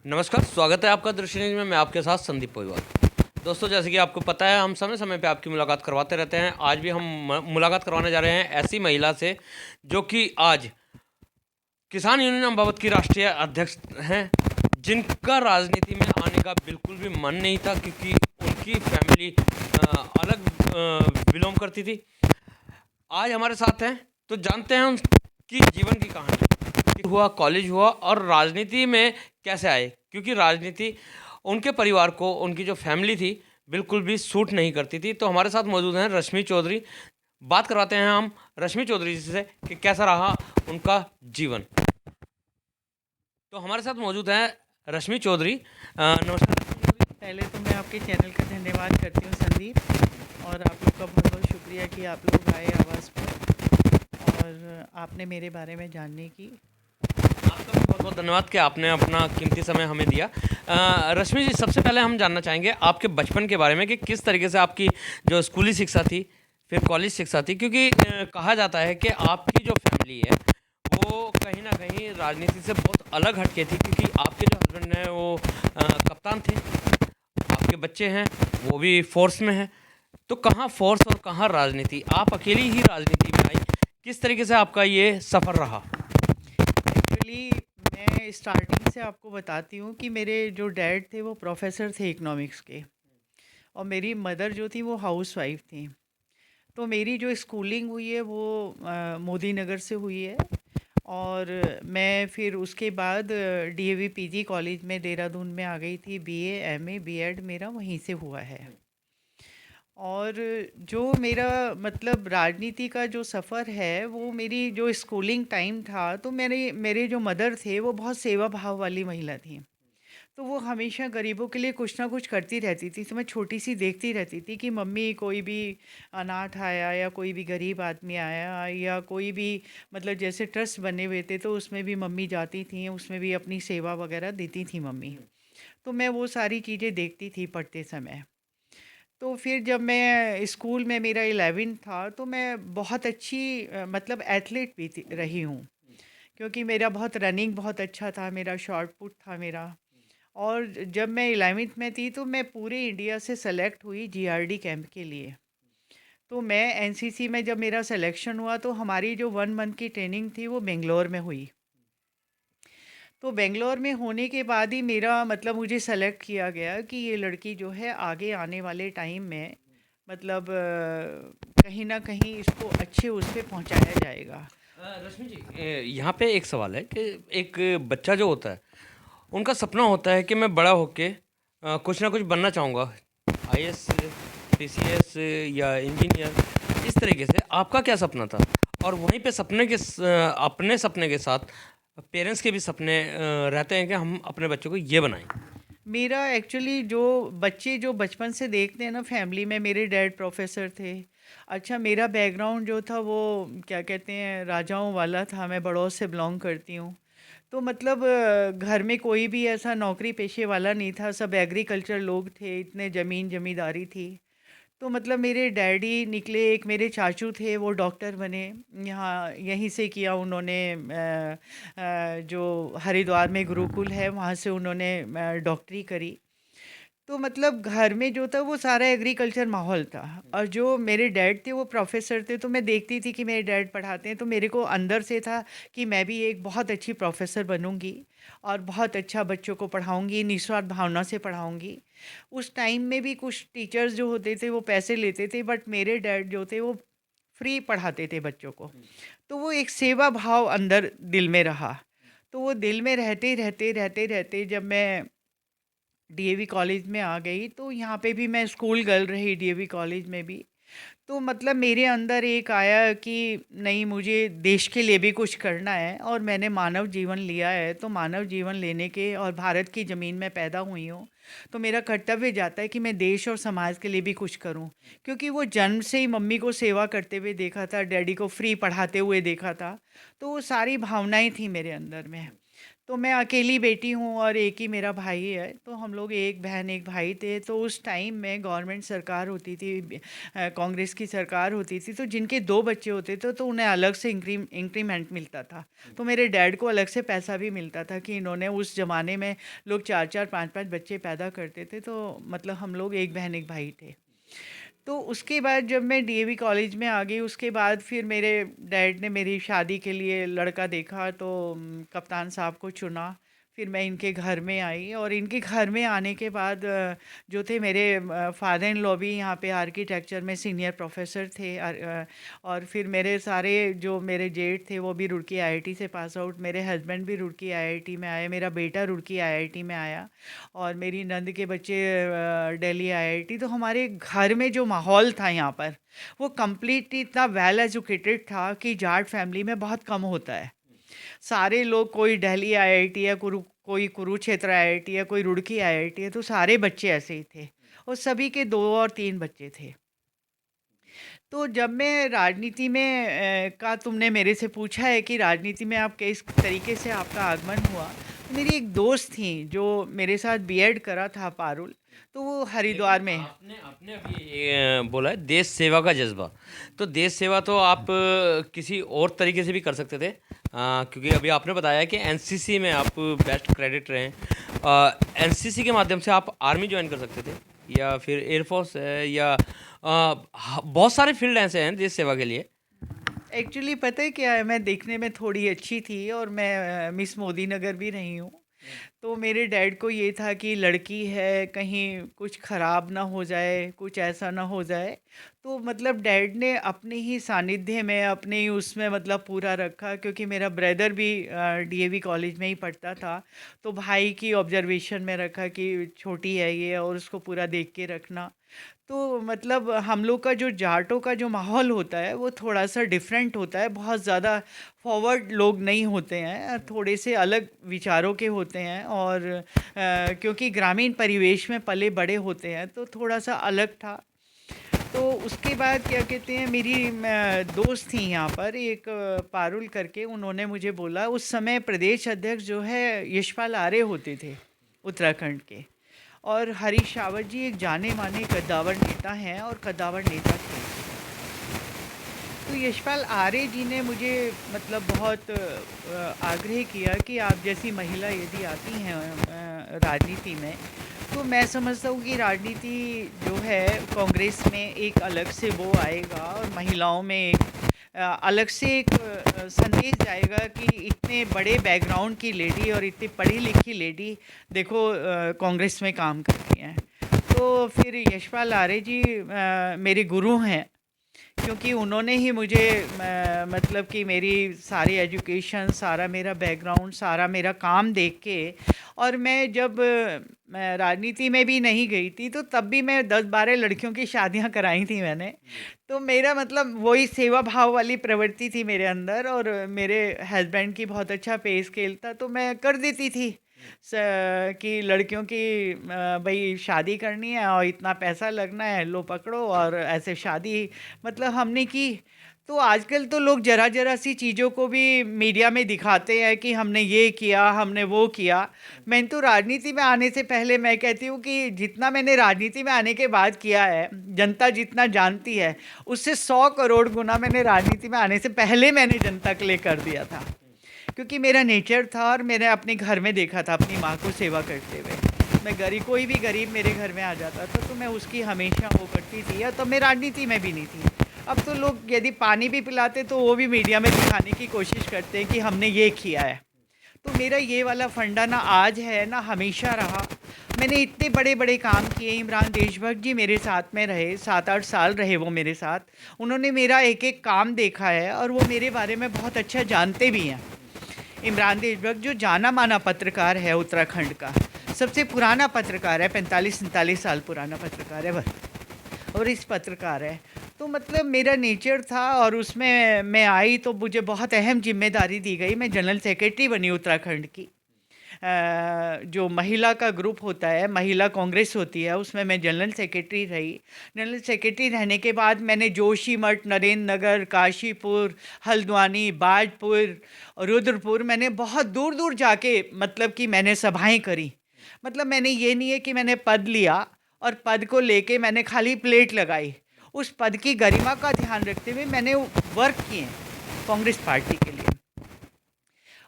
नमस्कार, स्वागत है आपका दृश्य न्यूज़ में। मैं आपके साथ संदीप पोईवाल। दोस्तों, जैसे कि आपको पता है, हम समय समय पे आपकी मुलाकात करवाते रहते हैं। आज भी हम मुलाकात करवाने जा रहे हैं ऐसी महिला से जो कि आज किसान यूनियन अम्बावत की राष्ट्रीय अध्यक्ष हैं, जिनका राजनीति में आने का बिल्कुल भी मन नहीं था, क्योंकि उनकी फैमिली अलग बिलोंग करती थी। आज हमारे साथ हैं, तो जानते हैं उनकी जीवन की कहानी। हुआ, कॉलेज हुआ और राजनीति में कैसे आए, क्योंकि राजनीति उनके परिवार को, उनकी जो फैमिली थी, बिल्कुल भी सूट नहीं करती थी। तो हमारे साथ मौजूद हैं रश्मि चौधरी। बात करवाते हैं हम रश्मि चौधरी जी से कि कैसा रहा उनका जीवन। तो हमारे साथ मौजूद हैं रश्मि चौधरी। नमस्कार रश्मि चौधरी। पहले तो मैं आपके चैनल का धन्यवाद करती हूँ संदीप, और आप लोग का बहुत बहुत शुक्रिया कि आप लोग आए आवाज़ पर और आपने मेरे बारे में जानने की। आपका भी बहुत बहुत धन्यवाद कि आपने अपना कीमती समय हमें दिया। रश्मि जी, सबसे पहले हम जानना चाहेंगे आपके बचपन के बारे में कि किस तरीके से आपकी जो स्कूली शिक्षा थी, फिर कॉलेज शिक्षा थी, क्योंकि कहा जाता है कि आपकी जो फैमिली है वो कहीं ना कहीं राजनीति से बहुत अलग हटके थी, क्योंकि आपके जो हस्बैंड हैं वो कप्तान थे, आपके बच्चे हैं वो भी फोर्स में हैं। तो कहाँ फोर्स और कहाँ राजनीति, आप अकेली ही राजनीति में आई, किस तरीके से आपका ये सफ़र रहा? एक्चुअली मैं स्टार्टिंग से आपको बताती हूँ कि मेरे जो डैड थे वो प्रोफेसर थे इकोनॉमिक्स के, और मेरी मदर जो थी वो हाउस वाइफ थी। तो मेरी जो स्कूलिंग हुई है वो मोदी नगर से हुई है, और मैं फिर उसके बाद डीएवी पीजी कॉलेज में देहरादून में आ गई थी। बीए एमए बीएड मेरा वहीं से हुआ है। और जो मेरा मतलब राजनीति का जो सफ़र है वो मेरी जो स्कूलिंग टाइम था, तो मेरे मेरे जो मदर थे वो बहुत सेवा भाव वाली महिला थी। तो वो हमेशा गरीबों के लिए कुछ ना कुछ करती रहती थी। तो मैं छोटी सी देखती रहती थी कि मम्मी कोई भी अनाथ आया या कोई भी गरीब आदमी आया या कोई भी मतलब जैसे ट्रस्ट बने हुए थे तो उसमें भी मम्मी जाती थी, उसमें भी अपनी सेवा वगैरह देती थी मम्मी। तो मैं वो सारी चीज़ें देखती थी पढ़ते समय। तो फिर जब मैं स्कूल में मेरा 11th था तो मैं बहुत अच्छी मतलब एथलीट भी रही हूँ, क्योंकि मेरा बहुत रनिंग बहुत अच्छा था, मेरा शॉट पुट था मेरा। और जब मैं 11th में थी तो मैं पूरे इंडिया से सेलेक्ट हुई जीआरडी कैंप के लिए। तो मैं एनसीसी में जब मेरा सिलेक्शन हुआ तो हमारी जो 1 मंथ की ट्रेनिंग थी वो बेंगलोर में हुई। तो बेंगलोर में होने के बाद ही मेरा मतलब मुझे सेलेक्ट किया गया कि ये लड़की जो है आगे आने वाले टाइम में मतलब कहीं ना कहीं इसको अच्छे उस पे पहुंचाया जाएगा। रश्मि जी, यहाँ पे एक सवाल है कि एक बच्चा जो होता है, उनका सपना होता है कि मैं बड़ा होके कुछ ना कुछ बनना चाहूँगा, आईएएस, पीसीएस या इंजीनियर, इस तरीके से। आपका क्या सपना था? और वहीं पे अपने सपने के साथ पेरेंट्स के भी सपने रहते हैं कि हम अपने बच्चों को ये बनाएं। मेरा एक्चुअली जो बच्चे जो बचपन से देखते हैं ना फैमिली में, मेरे डैड प्रोफेसर थे। अच्छा, मेरा बैकग्राउंड जो था वो क्या कहते हैं राजाओं वाला था, मैं बड़ौर से बिलोंग करती हूँ। तो मतलब घर में कोई भी ऐसा नौकरी पेशे वाला नहीं था, सब एग्रीकल्चर लोग थे, इतने ज़मीन ज़मींदारी थी। तो मतलब मेरे डैडी निकले, एक मेरे चाचू थे वो डॉक्टर बने। यहाँ यहीं से किया उन्होंने जो हरिद्वार में गुरुकुल है वहाँ से उन्होंने डॉक्टरी करी। तो मतलब घर में जो था वो सारा एग्रीकल्चर माहौल था, और जो मेरे डैड थे वो प्रोफेसर थे। तो मैं देखती थी कि मेरे डैड पढ़ाते हैं तो मेरे को अंदर से था कि मैं भी एक बहुत अच्छी प्रोफेसर बनूंगी और बहुत अच्छा बच्चों को पढ़ाऊंगी, निस्वार्थ भावना से पढ़ाऊंगी। उस टाइम में भी कुछ टीचर्स जो होते थे वो पैसे लेते थे, बट मेरे डैड जो थे वो फ्री पढ़ाते थे बच्चों को। तो वो एक सेवा भाव अंदर दिल में रहा। तो वो दिल में रहते रहते रहते रहते जब मैं डीएवी कॉलेज में आ गई तो यहाँ पे भी मैं स्कूल गर्ल रही डीएवी कॉलेज में भी। तो मतलब मेरे अंदर एक आया कि नहीं, मुझे देश के लिए भी कुछ करना है, और मैंने मानव जीवन लिया है तो मानव जीवन लेने के और भारत की ज़मीन में पैदा हुई हूँ, तो मेरा कर्तव्य जाता है कि मैं देश और समाज के लिए भी कुछ करूँ। क्योंकि वो जन्म से ही मम्मी को सेवा करते हुए देखा था, डैडी को फ्री पढ़ाते हुए देखा था। तो वो सारी भावनाएं थी मेरे अंदर में। तो मैं अकेली बेटी हूँ और एक ही मेरा भाई है, तो हम लोग एक बहन एक भाई थे। तो उस टाइम में गवर्नमेंट सरकार होती थी, कांग्रेस की सरकार होती थी, तो जिनके 2 बच्चे होते थे तो उन्हें अलग से इंक्रीमेंट मिलता था। तो मेरे डैड को अलग से पैसा भी मिलता था कि इन्होंने उस ज़माने में लोग 4-4 5-5 बच्चे पैदा करते थे, तो मतलब हम लोग एक बहन एक भाई थे। तो उसके बाद जब मैं डीएवी कॉलेज में आ गई, उसके बाद फिर मेरे डैड ने मेरी शादी के लिए लड़का देखा, तो कप्तान साहब को चुना। फिर मैं इनके घर में आई और इनके घर में आने के बाद जो थे मेरे फादर इन लॉ भी यहाँ पे आर्किटेक्चर में सीनियर प्रोफेसर थे। और फिर मेरे सारे जो मेरे जेठ थे वो भी रुड़की आईआईटी से पास आउट, मेरे हस्बैंड भी रुड़की आईआईटी में आए, मेरा बेटा रुड़की आईआईटी में आया और मेरी नंद के बच्चे दिल्ली आईआईटी। तो हमारे घर में जो माहौल था यहाँ पर, वो कम्प्लीटली इतना वेल एजुकेटेड था कि जाट फैमिली में बहुत कम होता है। सारे लोग, कोई दिल्ली आईआईटी है, कोई कुरुक्षेत्र आईआईटी है, कोई रुड़की आईआईटी है, तो सारे बच्चे ऐसे ही थे और सभी के 2 और 3 बच्चे थे। तो जब मैं राजनीति में का तुमने मेरे से पूछा है कि राजनीति में आप किस तरीके से आपका आगमन हुआ, तो मेरी एक दोस्त थी जो मेरे साथ बीएड करा था पारुल, तो वो लेकिन हरिद्वार में। आपने आपने अभी ये बोला है देश सेवा का जज्बा। तो देश सेवा तो आप किसी और तरीके से भी कर सकते थे, क्योंकि अभी आपने बताया कि एनसीसी में आप बेस्ट क्रेडिट रहे हैं। एनसीसी के माध्यम से आप आर्मी ज्वाइन कर सकते थे, या फिर एयरफोर्स है, या बहुत सारे फील्ड ऐसे हैं देश सेवा के लिए। एक्चुअली पता है क्या है, मैं देखने में थोड़ी अच्छी थी और मैं मिस मोदी नगर भी रही हूँ। तो मेरे डैड को ये था कि लड़की है, कहीं कुछ ख़राब ना हो जाए, कुछ ऐसा ना हो जाए। तो मतलब डैड ने अपने ही सानिध्य में, अपने ही उसमें मतलब पूरा रखा, क्योंकि मेरा ब्रदर भी डीएवी कॉलेज में ही पढ़ता था। तो भाई की ऑब्जर्वेशन में रखा कि छोटी है ये और उसको पूरा देख के रखना। तो मतलब हम लोग का जो जाटों का जो माहौल होता है वो थोड़ा-सा डिफरेंट होता है, बहुत ज़्यादा फॉरवर्ड लोग नहीं होते हैं, थोड़े से अलग विचारों के होते हैं और क्योंकि ग्रामीण परिवेश में पले बड़े होते हैं तो थोड़ा-सा अलग था। तो उसके बाद क्या कहते हैं, मेरी दोस्त थी यहाँ पर एक पारुल करके, उन्होंने मुझे बोला, उस समय प्रदेश अध्यक्ष जो है यशपाल आर्य होते थे उत्तराखंड के, और हरीश रावत जी एक जाने माने कद्दावर नेता हैं और कद्दावर नेता थे। तो यशपाल आर्य जी ने मुझे मतलब बहुत आग्रह किया कि आप जैसी महिला यदि आती हैं राजनीति में, तो मैं समझता हूँ कि राजनीति जो है कांग्रेस में एक अलग से वो आएगा और महिलाओं में एक अलग से एक संदेश जाएगा कि इतने बड़े बैकग्राउंड की लेडी और इतनी पढ़ी लिखी लेडी देखो कांग्रेस में काम कर रही हैं। तो फिर यशपाल आर्य जी मेरे गुरु हैं, क्योंकि उन्होंने ही मुझे मतलब कि मेरी सारी एजुकेशन, सारा मेरा बैकग्राउंड, सारा मेरा काम देख के, और मैं जब मैं राजनीति में भी नहीं गई थी तो तब भी मैं 10-12 लड़कियों की शादियां कराई थी मैंने। तो मेरा मतलब वही सेवा भाव वाली प्रवृत्ति थी मेरे अंदर, और मेरे हस्बैंड की बहुत अच्छा पे स्केल था तो मैं कर देती थी कि लड़कियों की भाई शादी करनी है और इतना पैसा लगना है, लो पकड़ो, और ऐसे शादी मतलब हमने की। तो आजकल तो लोग जरा जरा सी चीज़ों को भी मीडिया में दिखाते हैं कि हमने ये किया, हमने वो किया। मैं तो राजनीति में आने से पहले मैं कहती हूँ कि जितना मैंने राजनीति में आने के बाद किया है, जनता जितना जानती है, उससे 100 करोड़ गुना मैंने राजनीति में आने से पहले मैंने जनता के लिए कर दिया था। क्योंकि मेरा नेचर था और मैंने अपने घर में देखा था अपनी माँ को सेवा करते हुए। मैं गरीब, कोई भी गरीब मेरे घर में आ जाता था तो मैं उसकी हमेशा वो करती थी, या तो मैं राजनीति में भी नहीं थी। अब तो लोग यदि पानी भी पिलाते तो वो भी मीडिया में दिखाने की कोशिश करते हैं कि हमने ये किया है। तो मेरा ये वाला फंडा ना आज है ना हमेशा रहा। मैंने इतने बड़े बड़े काम किए। इमरान देशभक्त जी मेरे साथ में रहे, 7-8 साल रहे वो मेरे साथ। उन्होंने मेरा एक एक काम देखा है और वो मेरे बारे में बहुत अच्छा जानते भी हैं। इमरान देशभक्त जो जाना माना पत्रकार है उत्तराखंड का, सबसे पुराना पत्रकार है, 45-47 साल पुराना पत्रकार है और इस पत्रकार है। तो मतलब मेरा नेचर था और उसमें मैं आई तो मुझे बहुत अहम जिम्मेदारी दी गई। मैं जनरल सेक्रेटरी बनी उत्तराखंड की। जो महिला का ग्रुप होता है, महिला कांग्रेस होती है, उसमें मैं जनरल सेक्रेटरी रही। जनरल सेक्रेटरी रहने के बाद मैंने जोशीमठ, नरेंद्र नगर, काशीपुर, हल्द्वानी, बाजपुर, रुद्रपुर, मैंने बहुत दूर दूर जाके मतलब कि मैंने सभाएं करी। मतलब मैंने ये नहीं है कि मैंने पद लिया और पद को लेके मैंने खाली प्लेट लगाई, उस पद की गरिमा का ध्यान रखते हुए मैंने वर्क किए कांग्रेस पार्टी के लिए।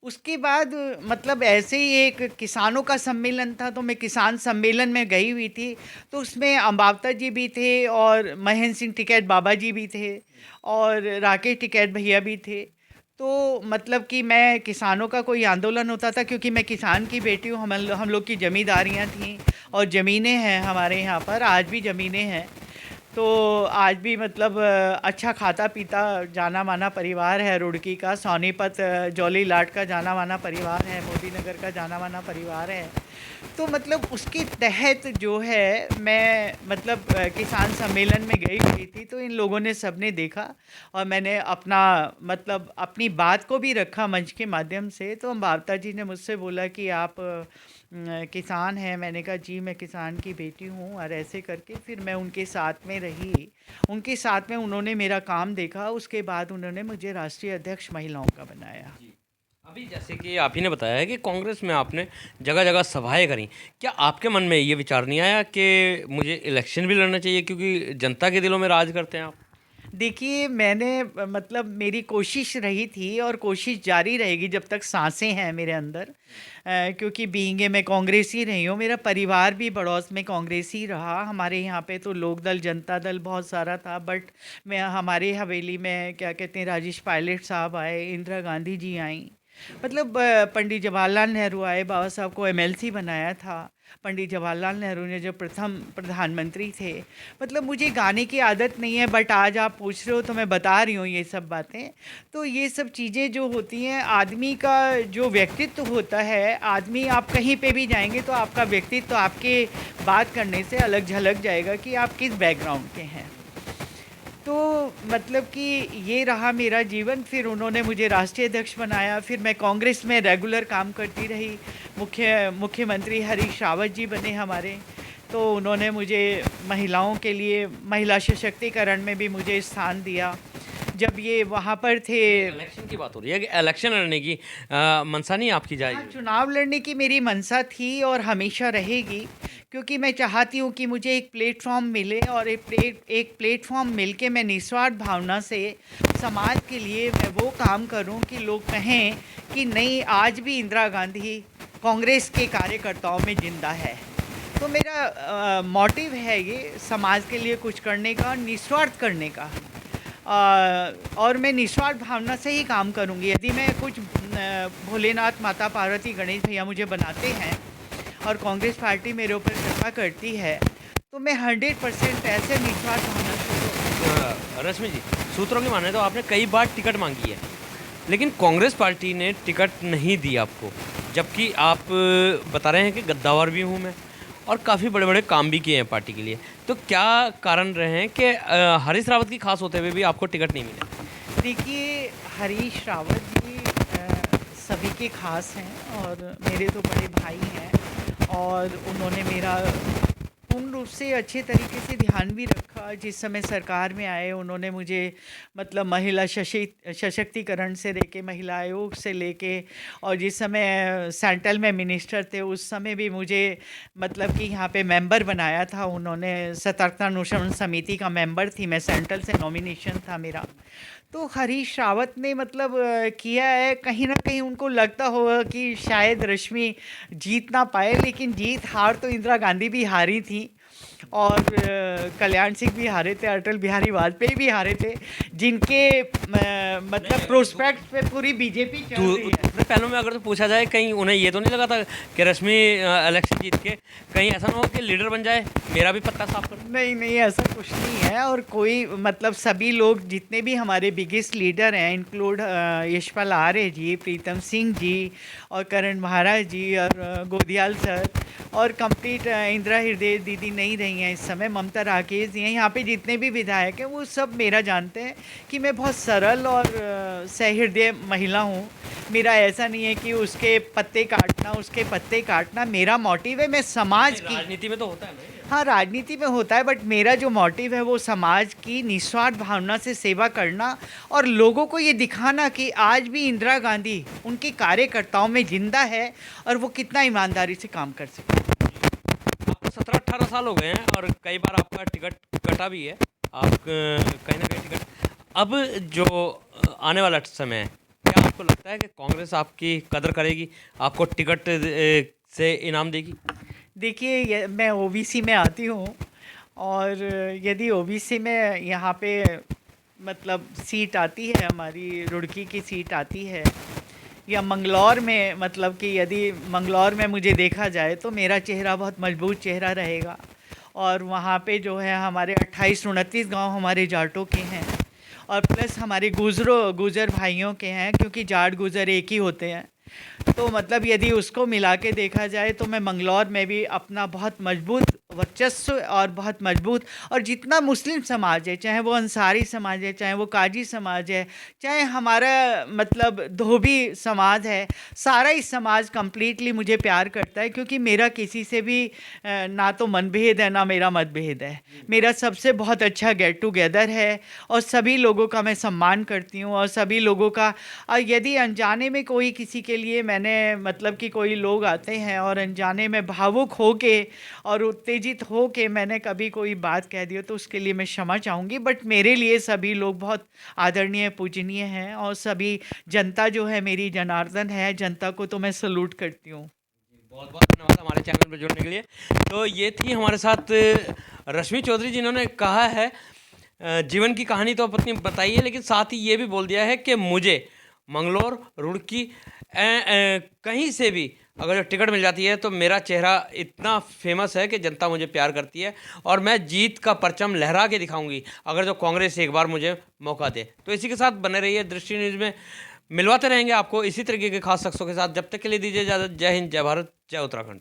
उसके बाद मतलब ऐसे ही एक किसानों का सम्मेलन था, तो मैं किसान सम्मेलन में गई हुई थी, तो उसमें अम्बावता जी भी थे और महेंद्र सिंह टिकैत बाबा जी भी थे और राकेश टिकैत भैया भी थे। तो मतलब कि मैं किसानों का कोई आंदोलन होता था, क्योंकि मैं किसान की बेटी हूँ, हम लोग की ज़मींदारियाँ थीं और ज़मीनें हैं हमारे यहाँ पर, आज भी ज़मीनें हैं। तो आज भी मतलब अच्छा खाता पीता जाना माना परिवार है रुड़की का, सोनीपत जौली लाट का जाना माना परिवार है, मोदी नगर का जाना माना परिवार है। तो मतलब उसके तहत जो है मैं मतलब किसान सम्मेलन में गई हुई थी, तो इन लोगों ने सबने देखा और मैंने अपना मतलब अपनी बात को भी रखा मंच के माध्यम से। तो भावता जी ने मुझसे बोला कि आप किसान हैं। मैंने कहा जी मैं किसान की बेटी हूँ, और ऐसे करके फिर मैं उनके साथ में रही, उनके साथ में उन्होंने मेरा काम देखा। उसके बाद उन्होंने मुझे राष्ट्रीय अध्यक्ष महिलाओं का बनाया। जी। अभी जैसे कि आप ही ने बताया है कि कांग्रेस में आपने जगह जगह सभाएं करी, क्या आपके मन में ये विचार नहीं आया कि मुझे इलेक्शन भी लड़ना चाहिए, क्योंकि जनता के दिलों में राज करते हैं आप? देखिए मैंने मतलब मेरी कोशिश रही थी और कोशिश जारी रहेगी जब तक सांसें हैं मेरे अंदर, क्योंकि बीइंग मैं कांग्रेसी रही हूँ, मेरा परिवार भी बड़ौस में कांग्रेसी रहा। हमारे यहाँ पे तो लोकदल जनता दल बहुत सारा था, बट मैं हमारे हवेली में क्या कहते हैं राजेश पायलट साहब आए, इंदिरा गांधी जी आई, मतलब पंडित जवाहरलाल नेहरू आए, बाबा साहब को एमएलसी बनाया था। पंडित जवाहरलाल नेहरू ने जो प्रथम प्रधानमंत्री थे। मतलब मुझे गाने की आदत नहीं है, बट आज आप पूछ रहे हो तो मैं बता रही हूँ ये सब बातें। तो ये सब चीज़ें जो होती हैं, आदमी का जो व्यक्तित्व होता है, आदमी आप कहीं पे भी जाएंगे तो आपका व्यक्तित्व आपके बात करने से अलग झलक जाएगा कि आप किस बैकग्राउंड के हैं। तो मतलब कि ये रहा मेरा जीवन। फिर उन्होंने मुझे राष्ट्रीय अध्यक्ष बनाया, फिर मैं कांग्रेस में रेगुलर काम करती रही। मुख्यमंत्री हरीश रावत जी बने हमारे, तो उन्होंने मुझे महिलाओं के लिए महिला सशक्तिकरण में भी मुझे स्थान दिया जब ये वहाँ पर थे। इलेक्शन की बात हो रही है कि इलेक्शन लड़ने की मंशा नहीं आपकी हाँ, जाएगी? चुनाव लड़ने की मेरी मंशा थी और हमेशा रहेगी, क्योंकि मैं चाहती हूँ कि मुझे एक प्लेटफॉर्म मिले और एक प्लेटफॉर्म मिलके मैं निस्वार्थ भावना से समाज के लिए मैं वो काम करूँ कि लोग कहें कि नहीं, आज भी इंदिरा गांधी कांग्रेस के कार्यकर्ताओं में जिंदा है। तो मेरा मोटिव है ये समाज के लिए कुछ करने का, निस्वार्थ करने का। और मैं निस्वार्थ भावना से ही काम करूँगी। यदि मैं कुछ भोलेनाथ, माता पार्वती, गणेश भैया मुझे बनाते हैं और कांग्रेस पार्टी मेरे ऊपर कृपा करती है, तो मैं 100% ऐसे निस्वार्थ भावना से। रश्मि जी, सूत्रों की माने तो आपने कई बार टिकट मांगी है, लेकिन कांग्रेस पार्टी ने टिकट नहीं दी आपको, जबकि आप बता रहे हैं कि गद्दावर भी हूँ मैं और काफ़ी बड़े बड़े काम भी किए हैं पार्टी के लिए। तो क्या कारण रहे हैं कि हरीश रावत की खास होते हुए भी आपको टिकट नहीं मिला? देखिए, हरीश रावत जी सभी के खास हैं और मेरे तो बड़े भाई हैं, और उन्होंने मेरा पूर्ण रूप से अच्छे तरीके से ध्यान भी रखा। जिस समय सरकार में आए उन्होंने मुझे मतलब महिला सशक्तिकरण से लेके महिला आयोग से लेके, और जिस समय सेंट्रल में मिनिस्टर थे उस समय भी मुझे मतलब कि यहाँ पे मेंबर बनाया था उन्होंने। सतर्कता अनुश्रवण समिति का मेंबर थी मैं, सेंट्रल से नॉमिनेशन था मेरा। तो हरीश रावत ने मतलब किया है, कहीं ना कहीं उनको लगता होगा कि शायद रश्मि जीत ना पाए, लेकिन जीत हार तो इंदिरा गांधी भी हारी थी और कल्याण सिंह भी हारे थे, अटल बिहारी वाजपेयी भी हारे थे, जिनके मतलब प्रोस्पेक्ट पे पूरी बीजेपी चल रही है। पहलों में अगर तो पूछा जाए, कहीं उन्हें ये तो नहीं लगा था कि रश्मि इलेक्शन जीत के कहीं ऐसा ना हो कि लीडर बन जाए, मेरा भी पत्ता साफ कर? नहीं नहीं, ऐसा कुछ नहीं है। और कोई मतलब सभी लोग जितने भी हमारे बिगेस्ट लीडर हैं, इंक्लूड यशपाल आर्य जी, प्रीतम सिंह जी और करण महाराज जी और गोदियाल सर, और कंप्लीट इंदिरा हृदय दीदी नहीं रही हैं इस समय, ममता राकेश जी हैं, यहाँ पे जितने भी विधायक हैं वो सब मेरा जानते हैं कि मैं बहुत सरल और सहृदय महिला हूँ। मेरा ऐसा नहीं है कि उसके पत्ते काटना मेरा मोटिव है। मैं समाज की, राजनीति में तो होता है ना। हाँ राजनीति में होता है, बट मेरा जो मोटिव है वो समाज की निस्वार्थ भावना से सेवा करना और लोगों को ये दिखाना कि आज भी इंदिरा गांधी उनके कार्यकर्ताओं में जिंदा है और वो कितना ईमानदारी से काम कर सकते हैं। आपको 17-18 साल हो गए हैं और कई बार आपका टिकट कटा भी है। आप कहीं ना कहीं टिकट, अब जो आने वाला समय है, क्या आपको लगता है कि कांग्रेस आपकी कदर करेगी, आपको टिकट से इनाम देगी? देखिए, मैं ओबीसी में आती हूँ और यदि ओबीसी में यहाँ पे मतलब सीट आती है, हमारी रुड़की की सीट आती है, या मंगलौर में, मतलब कि यदि मंगलौर में मुझे देखा जाए तो मेरा चेहरा बहुत मजबूत चेहरा रहेगा। और वहाँ पे जो है हमारे 28-29 गांव हमारे जाटों के हैं और प्लस हमारे गुजर भाइयों के हैं, क्योंकि जाट गुजर एक ही होते हैं। तो मतलब यदि उसको मिला के देखा जाए तो मैं मंगलौर में भी अपना बहुत मजबूत वर्चस्व और बहुत मजबूत, और जितना मुस्लिम समाज है, चाहे वो अंसारी समाज है, चाहे वो काजी समाज है, चाहे हमारा मतलब धोबी समाज है, सारा ही समाज कंप्लीटली मुझे प्यार करता है, क्योंकि मेरा किसी से भी ना तो मनभेद है ना मेरा मतभेद है। मेरा सबसे बहुत अच्छा गेट टुगेदर है और सभी लोगों का मैं सम्मान करती हूँ और सभी लोगों का, यदि अनजाने में कोई किसी के लिए मैंने मतलब कि कोई लोग आते हैं और अनजाने में भावुक हो के और उत्तेजित हो के मैंने कभी कोई बात कह दी हो तो उसके लिए मैं क्षमा चाहूँगी। बट मेरे लिए सभी लोग बहुत आदरणीय पूजनीय हैं और सभी जनता जो है मेरी जनार्दन है, जनता को तो मैं सलूट करती हूँ। बहुत बहुत धन्यवाद हमारे चैनल पर जुड़ने के लिए। तो ये थी हमारे साथ रश्मि चौधरी, जिन्होंने कहा है जीवन की कहानी तो अपनी बताई है, लेकिन साथ ही ये भी बोल दिया है कि मुझे मंगलौर, रुड़की कहीं से भी अगर जो टिकट मिल जाती है तो मेरा चेहरा इतना फेमस है कि जनता मुझे प्यार करती है और मैं जीत का परचम लहरा के दिखाऊंगी अगर जो कांग्रेस एक बार मुझे मौका दे। तो इसी के साथ बने रहिए दृष्टि न्यूज़ में, मिलवाते रहेंगे आपको इसी तरीके के खास शख्सों के साथ। जब तक के लिए दीजिए इजाज़त। जय हिंद, जय भारत, जय उत्तराखंड।